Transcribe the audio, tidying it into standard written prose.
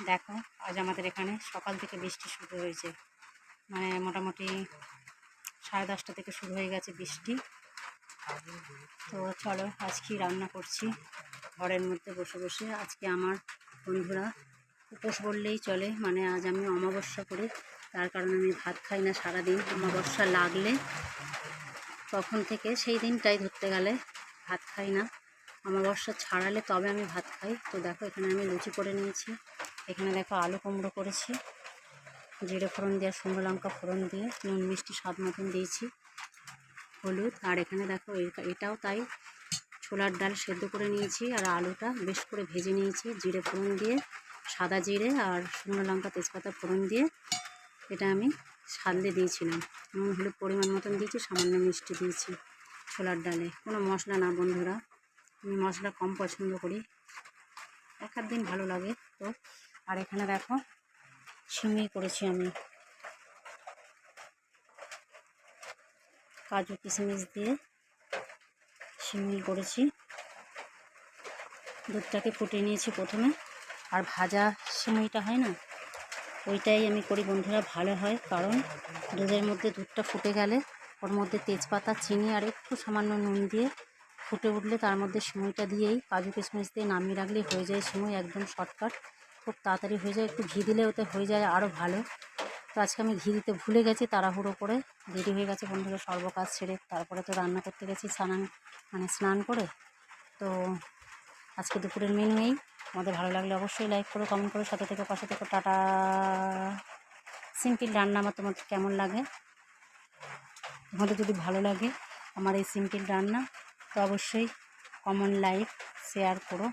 দেখো আজ আমাদের এখানে সকাল থেকে বৃষ্টি শুরু হয়েছে, মানে মোটামুটি 10:30 থেকে শুরু হয়ে গেছে বৃষ্টি। তো চলো আজ কি রান্না করছি ঘরের মধ্যে বসে বসে। আজকে আমার বন্ধুরা উপোস বললেই চলে, মানে আজ আমি অমাবস্যা করি, তার কারণে আমি ভাত খাই না সারাদিন। অমাবস্যা লাগলে তখন থেকে সেই দিনটাই ধরতে গেলে ভাত খাই না, অমাবস্যা ছাড়ালে তবে আমি ভাত খাই। তো দেখো এখানে আমি লুচি করে নিয়েছি, এখানে দেখো আলু কুমড়ো করেছি, জিরে ফোড়ন দিয়ে শুকনো লঙ্কা ফোড়ন দিয়ে নুন মিষ্টি স্বাদ মতন দিয়েছি, হলুদ। আর এখানে দেখো এটাও তাই, ছোলার ডাল সেদ্ধ করে নিয়েছি আর আলুটা বেশ করে ভেজে নিয়েছি জিরে ফোড়ন দিয়ে, সাদা জিরে আর শুকনো লঙ্কা তেজপাতা ফোড়ন দিয়ে। এটা আমি সাদলে দিয়েছিলাম, নুন হলুদ পরিমাণ মতন দিয়েছি, সামান্য মিষ্টি দিয়েছি ছোলার ডালে, কোনো মশলা না বন্ধুরা। আমি মশলা কম পছন্দ করি, এক দিন ভালো লাগে তো। আর এখানে দেখো সিমই করেছি আমি, কাজু কিশমিশ দিয়ে সিমই করেছি। দুধটাকে ফুটিয়ে নিয়েছি প্রথমে, আর ভাজা সিমইটা হয় না, ওইটাই আমি করি বন্ধুরা, ভালো হয়। কারণ দুধের মধ্যে দুধটা ফুটে গেলে ওর মধ্যে তেজপাতা চিনি আর একটু সামান্য নুন দিয়ে ফুটে উঠলে তার মধ্যে সিমইটা দিয়েই কাজু কিশমিশ দিয়ে নামিয়ে রাখলেই হয়ে যায় সিমই, একদম শর্টকাট, খুব তাড়াতাড়ি হয়ে যায়। একটু ঘি দিলে ওতে হয়ে যায় আরও ভালো। তো আজকে আমি ঘি দিতে ভুলে গেছি, তাড়াহুড়ো করে দেরি হয়ে গেছে বন্ধুরা, সর্বকাজ ছেড়ে তারপরে তো রান্না করতে গেছি স্নান করে। তো আজকে দুপুরের মেনু এই। আমাদের ভালো লাগলে অবশ্যই লাইক করো, কমেন্ট করো, সাথে থেকে পাশে থেকে টাটা। সিম্পল রান্না আমার তোমাদের কেমন লাগে? তোমাদের যদি ভালো লাগে আমার এই সিম্পল রান্না তো অবশ্যই কমেন্ট লাইক শেয়ার করো।